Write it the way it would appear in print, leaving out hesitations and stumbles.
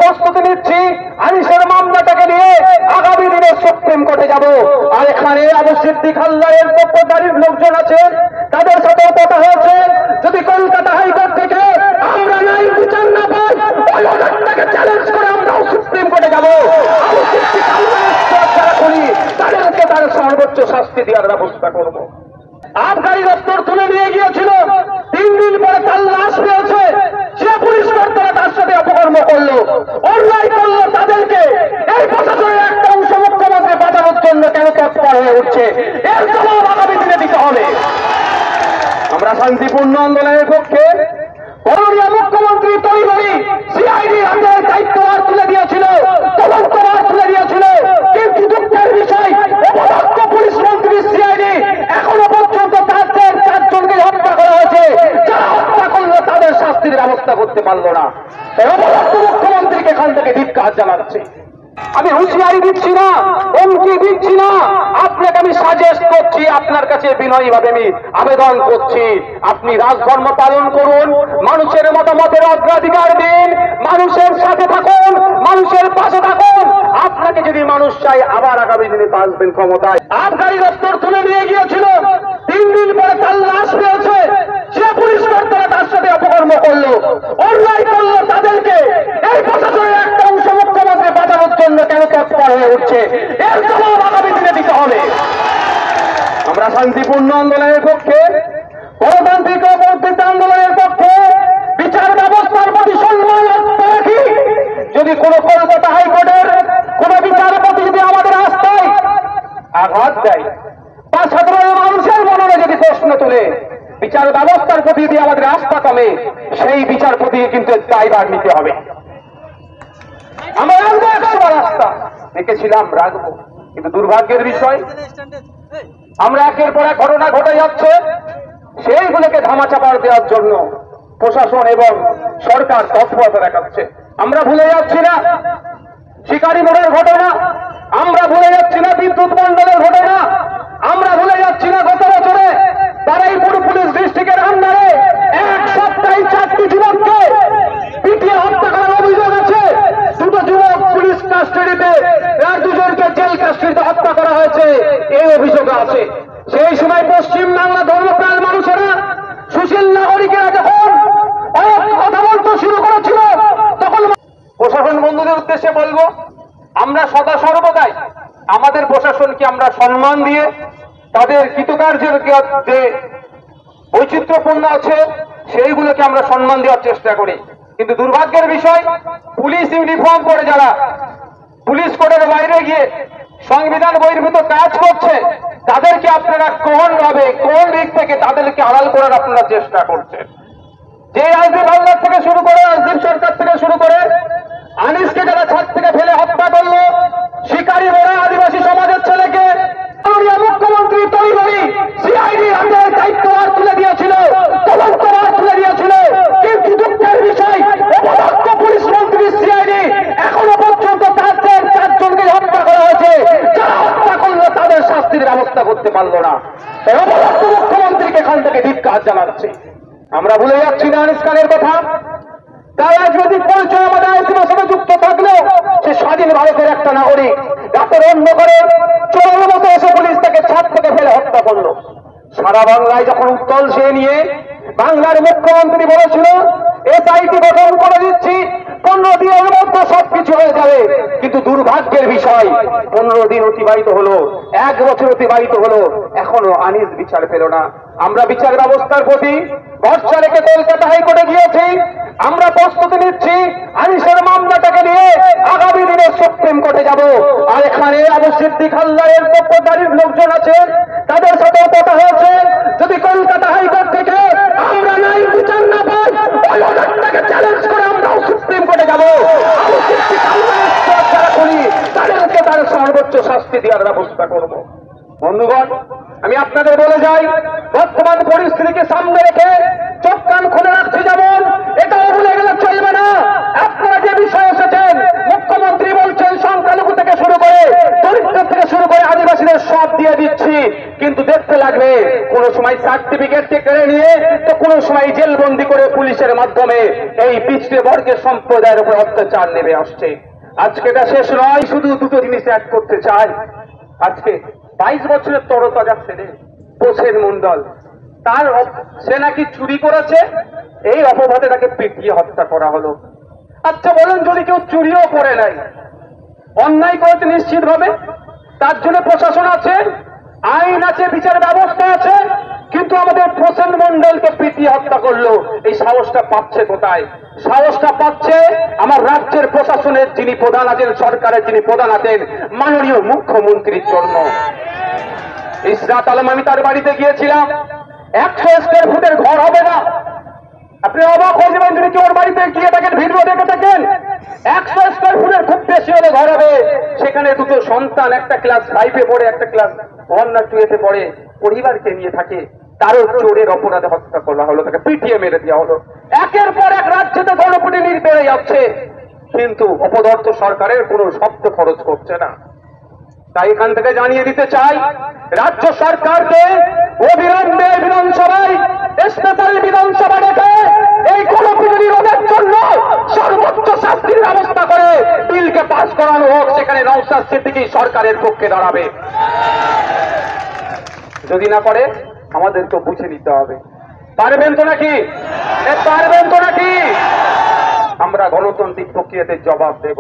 প্রস্তুতি নিচ্ছি আনিসের মামলাটাকে নিয়ে আগামী দিনে সুপ্রিম কোর্টে যাব। আর এখানে আবু সিদ্দিক হালদারের পক্ষধারীর লোকজন আছেন, তাদের সাথেও কথা হয়েছে, যদি কলকাতা হাইকোর্ট থেকে আমরা ন্যায় বিচার না পাই ওই অর্ডারটাকে চ্যালেঞ্জ করে আমরাও সুপ্রিম কোর্টে যাব। আবু সিদ্দিক হালদারের যারা করি তাদেরকে তার সর্বোচ্চ শাস্তি দেওয়ার ব্যবস্থা করব। আবগারি দপ্তর তুলে নিয়ে গিয়েছিল, 3 দিন পরে তার লাশ পেয়েছে, সে পুলিশ কর্তারা তার সাথে অপকর্ম করলো, অন্যায় করলো, তাদেরকে এই প্রশাসনের একটা অংশ মুখ্যমন্ত্রী বাঁচানোর জন্য কেন তৎপর হয়ে উঠছে, এর জবাব আগামী দিনে দিতে হবে। আমরা শান্তিপূর্ণ আন্দোলনের পক্ষে। করণীয় মুখ্যমন্ত্রী তৈরি সিআইডি হাতের দায়িত্বভার তুলে দিয়েছিল, তদন্তভার তুলে দিয়েছিল, কিন্তু দুঃখের বিষয় অপদস্থ পুলিশ মন্ত্রী সিআইডি এখনো পর্যন্ত তাদের 4 জনকে হত্যা করা হয়েছে, যারা হত্যা করলো তাদের শাস্তির ব্যবস্থা করতে পারলো না। অপদস্থ মুখ্যমন্ত্রীকে এখান থেকে ধিক্কার জানাচ্ছে। আমি হুঁশিয়ারি দিচ্ছি না, হুমকি দিচ্ছি না, আপনাকে আমি সাজেস্ট করছি, আপনার কাছে বিনয়ীভাবে আমি আবেদন করছি, আপনি রাজধর্ম পালন করুন, মানুষের মতামতের অগ্রাধিকার দিন, মানুষের সাথে থাকুন, মানুষের পাশে থাকুন। আপনাকে যদি মানুষ চাই আবার আগামী দিনে আসবেন ক্ষমতায়। আবগারি দপ্তর তুলে নিয়ে গিয়েছিল, 3 দিন পরে তার লাশ পেয়েছে, সে পুলিশ কর্তারা তার সাথে অপকর্ম করলো, অন্যায় করলো, তাদেরকে এই প্রশাসনের একটা অংশ মুখ্যমন্ত্রী বাঁচানোর জন্য কেন তৎপর হয়ে উঠছে, এর জবাব আগামী দিনে দিতে হবে। আমরা শান্তিপূর্ণ আন্দোলনের পক্ষে, গণতান্ত্রিক ও বর্ধিত আন্দোলনের পক্ষে, বিচার ব্যবস্থার প্রতি সম্মান রাখি। যদি কোনো কলকাতা হাইকোর্টের কোন বিচারপতি যদি আমাদের আস্থায় আঘাত দেয় বা সাধারণ মানুষের মনে যদি প্রশ্ন তুলে বিচার ব্যবস্থার প্রতি যদি আমাদের আস্থা কমে, সেই বিচারপতি কিন্তু দায়ভার নিতে হবে। আমরা রাখবো, 100বার আস্থা রেখেছিলাম, রাখবো, কিন্তু দুর্ভাগ্যের বিষয় আমরা একের পর এক ঘটনা ঘটে যাচ্ছে, সেইগুলোকে ধামাচাপা দেওয়ার জন্য প্রশাসন এবং সরকার তৎপরতা দেখাচ্ছে। আমরা ভুলে যাচ্ছি না শিকারি মোড়ের ঘটনা, আমরা ভুলে যাচ্ছি না বিদ্যুৎ মন্ডলের ঘটনা, আমরা ভুলে যাচ্ছি না গত বছরে বারুইপুর পুলিশ ডিস্ট্রিক্টের আন্ডারে 1 সপ্তাহে 4টি যুবককে পিটিয়ে হত্যা করার অভিযোগ আছে। 2টো যুবক পুলিশ কাস্টডিতে, আর 2 জনকে জেল কাস্টডিতে হত্যা করা হয়েছে, এই অভিযোগ আছে। সেই সময় পশ্চিম বাংলা ধর্মপ্রাণ মানুষেরা, সুশীল নাগরিকেরা যখন কথা বলতে শুরু করেছিল, তখন প্রশাসন বন্ধুদের উদ্দেশ্যে বলবো, আমরা সদা সর্বদাই আমাদের প্রশাসনকে আমরা সম্মান দিয়ে তাদের কৃতকার্যের যে বৈচিত্র্যপূর্ণ আছে সেইগুলোকে আমরা সম্মান দেওয়ার চেষ্টা করি। কিন্তু দুর্ভাগ্যের বিষয়, পুলিশ ইউনিফর্ম পরে যারা পুলিশ কোর্টের বাইরে গিয়ে সংবিধান বহির্ভূত কাজ করছে, তাদেরকে আপনারা কোন ভাবে কোন দিক থেকে তাদেরকে আড়াল করার আপনারা চেষ্টা করছেন। যে রাজদীপ হালদার থেকে শুরু করে, রাজদীপ সরকার থেকে শুরু করে, আনিসকে যারা ছাদ থেকে ফেলে হত্যা করলো, শিকারী মোড়া আদিবাসী সমাজের ছেলেকে মুখ্যমন্ত্রী তৈরি সিআইডি হাতের দায়িত্বভার তুলে দিয়েছিল, তদন্তভার তুলে দিয়েছিল, কিন্তু দুঃখের বিষয় অপদস্থ পুলিশ মন্ত্রী সিআইডি এখনো পর্যন্ত তাদের 4 জনকে হত্যা করা হয়েছে, যারা হত্যা করলো তাদের শাস্তির ব্যবস্থা করতে পারলো না। অপদস্থ মুখ্যমন্ত্রীকে এখান থেকে ধিক্কার জানাচ্ছে। আমরা ভুলে যাচ্ছি না আনিস খানের কথা, তার রাজনৈতিক পরিচয় আমাদের আইসিমার সাথে যুক্ত থাকলেও সে স্বাধীন ভারতের একটা নাগরিক। রাতের অন্ধকারে চোরের মতো এসে পুলিশ তাকে ছাদ থেকে ফেলে হত্যা করলো। সারা বাংলায় যখন উত্তল সে নিয়ে বাংলার মুখ্যমন্ত্রী বলেছিল এসআইটি গঠন করে দিচ্ছি, 15 দিনের মধ্যে সবকিছু হয়ে যাবে, কিন্তু দুর্ভাগ্যের বিষয় 15 দিন অতিবাহিত হলো, 1 বছর অতিবাহিত হলো, এখনো আনিস বিচার পেল না। আমরা বিচার ব্যবস্থার প্রতি ভরসা রেখে কলকাতা হাইকোর্টে গিয়েছি, আমরা প্রস্তুতি নিচ্ছি আনিসের মামলাটাকে নিয়ে আগামী দিনে সুপ্রিম কোর্টে যাব। আর এখানে আবু সিদ্দিক হালদারের পক্ষধারীর লোকজন আছেন, তাদের সাথেও কথা হয়েছে, যদি কলকাতা হাইকোর্ট থেকে আমরা ন্যায় বিচার না পাই ওই অর্ডারটাকে চ্যালেঞ্জ করে আমরাও সুপ্রিম কোর্টে যাব। আবু সিদ্দিক হালদারের যারা করি তাদেরকে তার সর্বোচ্চ শাস্তি দেওয়ার ব্যবস্থা করব। বন্ধুগণ, আমি আপনাদের বলে যাই, বর্তমান পরিস্থিতিকে সামনে রেখে চোখ কান খুলে রাখছি, যেমন এটাও ভুলে গেলে চলবে না। আপনারা যে বিষয় এসেছেন, মুখ্যমন্ত্রী বলছেন সংখ্যালঘু থেকে শুরু করে, দরিদ্র থেকে শুরু করে আদিবাসীদের সব জবাব দিয়ে দিচ্ছি, কিন্তু দেখতে লাগবে কোনো সময় সার্টিফিকেটকে কেড়ে নিয়ে তো কোনো সময় জেলবন্দি করে পুলিশের মাধ্যমে এই পিছড়ে বর্গের সম্প্রদায়ের উপর অত্যাচার নেমে আসছে। আজকে এটা শেষ নয়, শুধু দুটো জিনিস অ্যাড করতে চাই। আজকে 22 বছরের তরতাজা ছেলে প্রসেন মণ্ডল, সে নাকি চুরি করেছে, এই অপবাদে তাকে পিটিয়ে হত্যা করা হলো। আচ্ছা বলুন, যদি কেউ চুরিও করে নাই, অন্যায় করেছে নিশ্চিতভাবে, তার জন্য প্রশাসন আছে, আইন আছে, বিচার ব্যবস্থা আছে, কিন্তু আমাদের প্রসেন মণ্ডলকে পিটিয়ে হত্যা করলো, এই সাহসটা পাচ্ছে কোথায়? সাহসটা পাচ্ছে আমার রাজ্যের প্রশাসনের যিনি প্রধান আছেন, সরকারের যিনি প্রধান আছেন, মাননীয় মুখ্যমন্ত্রীর জন্য। ইসরাত আলম, আমি তার বাড়িতে গিয়েছিলাম, 100 স্কয়ার ফুটের ঘর হবে না। আপনি অবাক হয়ে যাবেন যদি কেউ ওর বাড়িতে গিয়ে থাকেন, ভিডিও দেখে থাকেন। 100 স্কয়ার ফুটের খুব বেশি হলে ঘর হবে, সেখানে দুটো সন্তান, একটা ক্লাস 5-এ পড়ে, একটা ক্লাস 1 না 2-তে পড়ে, পরিবারকে নিয়ে থাকে। তারও চোরের অপরাধে হত্যা করা হলো, তাকে পিটিয়ে মেরে দেওয়া হলো। একের পর এক রাজ্যেতে গণপিটুনি বেড়ে যাচ্ছে, কিন্তু অপদার্থ সরকারের কোনো শব্দ খরচ করছে না। তাই এখান থেকে জানিয়ে দিতে চাই রাজ্য সরকারকে, অবিলম্বে বিধানসভায় স্পেশাল বিধানসভা রেখে এই গণপিটুনি রোধের জন্য সর্বোচ্চ শাস্তির ব্যবস্থা করে বিলকে পাস করানো হোক। সেখানে নওশাদ সিদ্দিকী সরকারের পক্ষে দাঁড়াবে। যদি না করে আমাদেরকে বুঝে নিতে হবে। পারবেন তো নাকি? পারবেন তো নাকি? আমরা গণতান্ত্রিক প্রক্রিয়াতে জবাব দেব।